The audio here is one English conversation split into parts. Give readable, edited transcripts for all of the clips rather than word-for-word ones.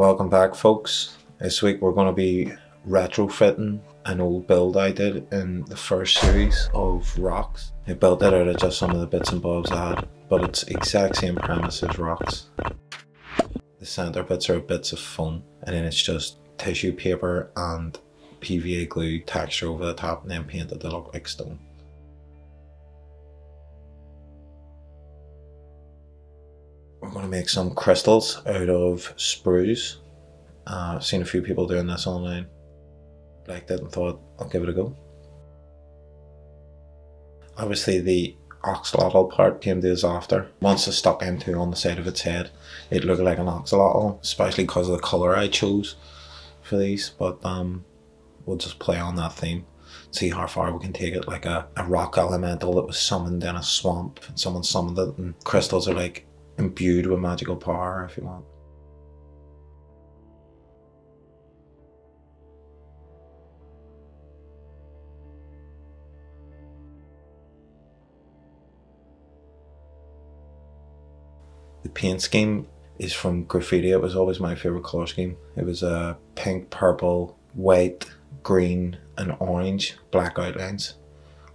Welcome back, folks. This week we're going to be retrofitting an old build I did in the first series of rocks. I built it out of just some of the bits and bobs I had, but it's exact same premise as rocks. The centre bits are bits of foam, and then it's just tissue paper and PVA glue texture over the top and then painted to look like stone. We're going to make some crystals out of sprues. I've seen a few people doing this online. Liked it and thought I'll give it a go. Obviously the axolotl part came to us after. Once I stuck M2 on the side of its head, it looked like an axolotl, especially because of the colour I chose for these, but we'll just play on that theme, see how far we can take it, like a rock elemental that was summoned in a swamp and someone summoned it, and crystals are like imbued with magical power if you want. The paint scheme is from graffiti. It was always my favourite colour scheme. It was pink, purple, white, green and orange, black outlines,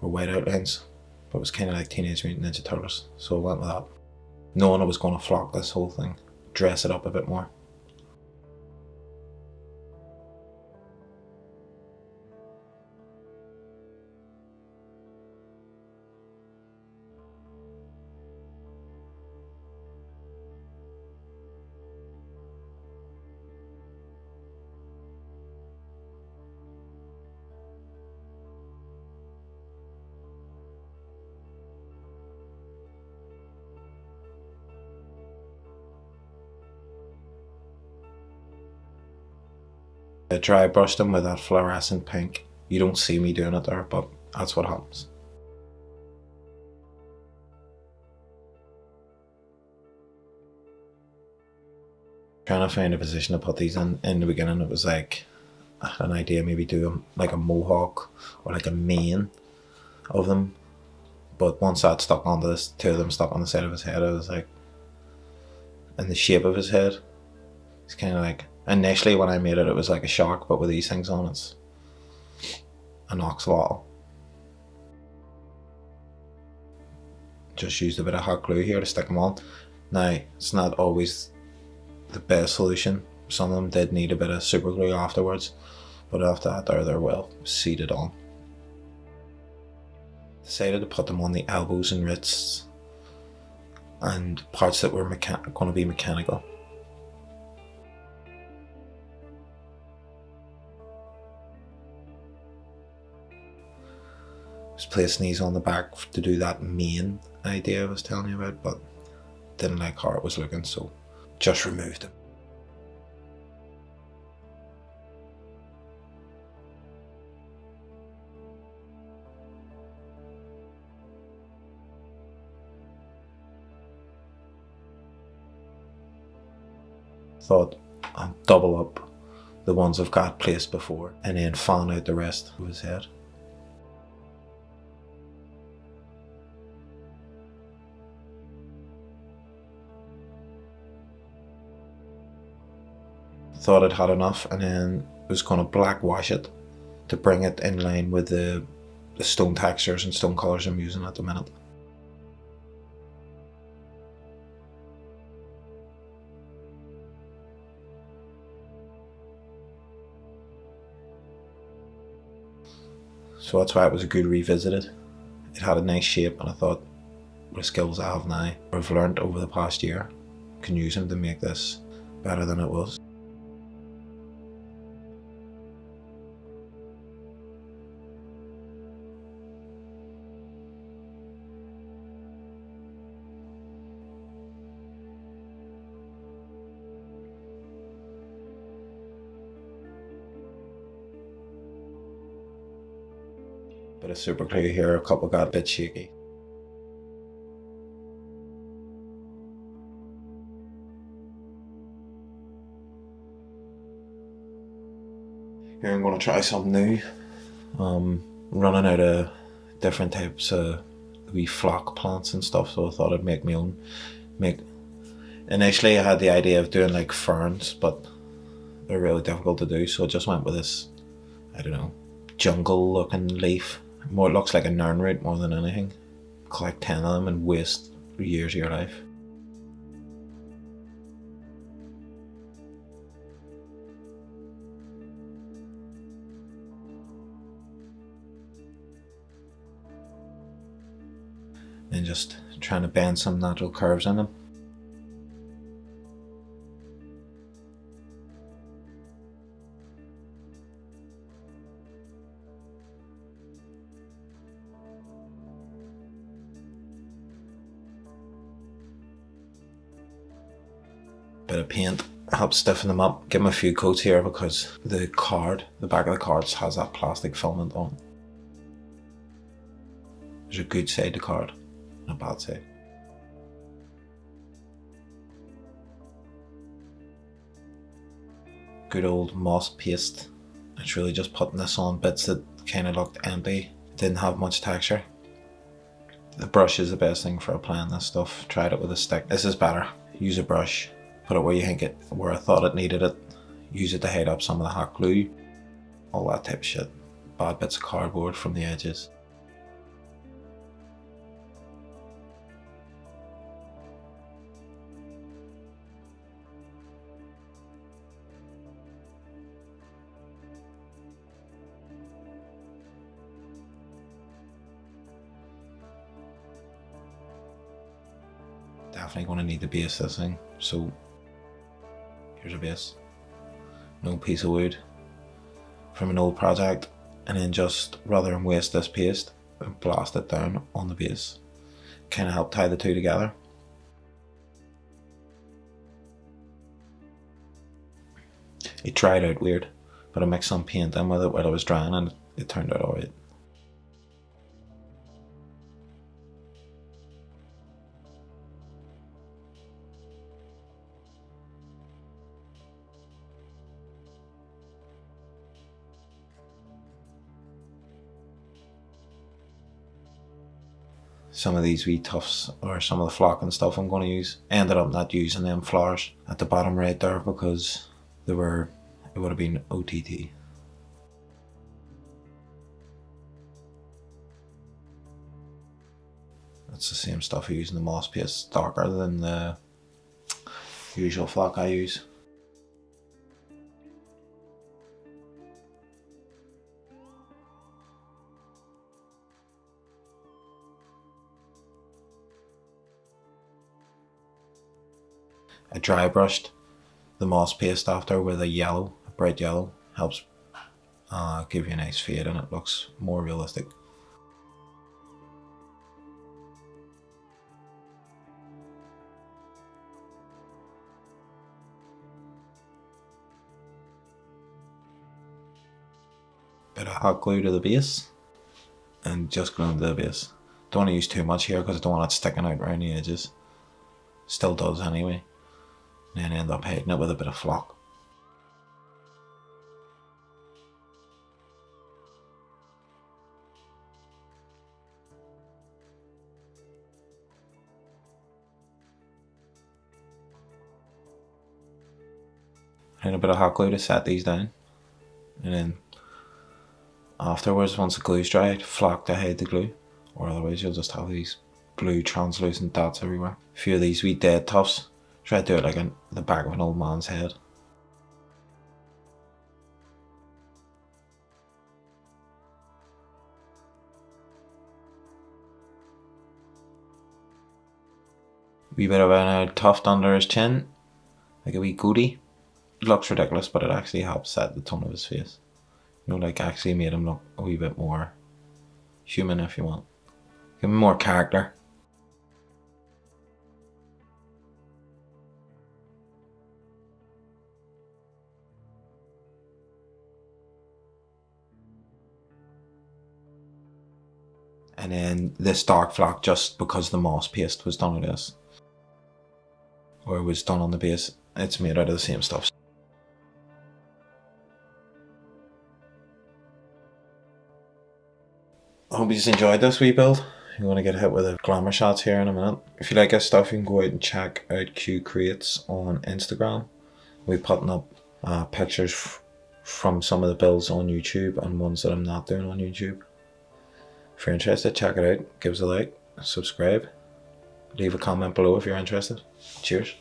or white outlines. But it was kind of like Teenage Mutant Ninja Turtles, so I went with that. Knowing I was going to flock this whole thing, dress it up a bit more. I dry brushed them with that fluorescent pink. You don't see me doing it there, but that's what happens. Trying to find a position to put these in the beginning, it was like, I had an idea maybe do them like a mohawk or like a mane of them. But once that stuck onto this, two of them stuck on the side of his head, I was like, in the shape of his head, it's kind of like, initially when I made it, it was like a shark, but with these things on, it's an axolotl. Just used a bit of hot glue here to stick them on. Now, it's not always the best solution. Some of them did need a bit of super glue afterwards, but after that they're well seated on. Decided to put them on the elbows and wrists and parts that were going to be mechanical. Was placing these on the back to do that main idea I was telling you about, but didn't like how it was looking, so just removed them. Thought I'd double up the ones I've got placed before and then fan out the rest of his head. Thought I'd had enough, and then was going to black wash it to bring it in line with the stone textures and stone colours I'm using at the minute. So that's why it was a good revisited. It had a nice shape, and I thought, with the skills I have now, I've learnt over the past year, I can use them to make this better than it was. Bit of super glue here, a couple got a bit shaky. Here I'm going to try something new. Running out of different types of wee flock plants and stuff, so I thought I'd make my own. Initially I had the idea of doing like ferns, but they're really difficult to do, so I just went with this, I don't know, jungle looking leaf. More, it looks like a nern root more than anything. Collect 10 of them and waste years of your life. And just trying to bend some natural curves in them. Bit of paint helps stiffen them up. Give them a few coats here because the card, the back of the cards has that plastic filament on. There's a good side to card and a bad side. Good old moss paste. It's really just putting this on bits that kind of looked empty, didn't have much texture. The brush is the best thing for applying this stuff. Tried it with a stick. This is better. Use a brush. Put it where you think it, where I thought it needed it. Use it to hide up some of the hot glue. All that type of shit. Bad bits of cardboard from the edges. Definitely going to need to base this thing, so here's a base. No piece of wood from an old project, and then just rather than waste this paste and blast it down on the base, kind of help tie the two together. It dried out weird, but I mixed some paint in with it while I was drying and it turned out alright. Some of these wee tufts or some of the flock and stuff I'm going to use. Ended up not using them flowers at the bottom right there because they were, it would have been OTT. That's the same stuff I use in the moss paste, darker than the usual flock I use. I dry brushed the moss paste after with a yellow, a bright yellow. Helps give you a nice fade and it looks more realistic. Bit of hot glue to the base and just glue to the base. Don't want to use too much here because I don't want it sticking out around the edges. Still does anyway. And then end up hiding it with a bit of flock. And a bit of hot glue to set these down. And then afterwards, once the glue's dried, flock to hide the glue. Or otherwise you'll just have these blue translucent dots everywhere. A few of these wee dead tufts. Try to do it like in the back of an old man's head. Wee bit of a tuft under his chin, like a wee goatee. It looks ridiculous, but it actually helps set the tone of his face. You know, like actually made him look a wee bit more human if you want. Give him more character. And then this dark flock just because the moss paste was done with this. Or it was done on the base. It's made out of the same stuff. I hope you just enjoyed this wee build. I'm going to get hit with the glamour shots here in a minute. If you like this stuff, you can go out and check out Q Creates on Instagram. We're putting up pictures from some of the builds on YouTube and ones that I'm not doing on YouTube. If you're interested, check it out. Give us a like, subscribe, leave a comment below if you're interested. Cheers.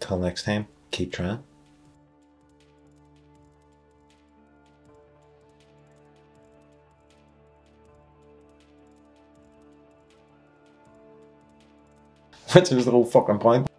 Till next time, keep trying. Which is the whole fucking point.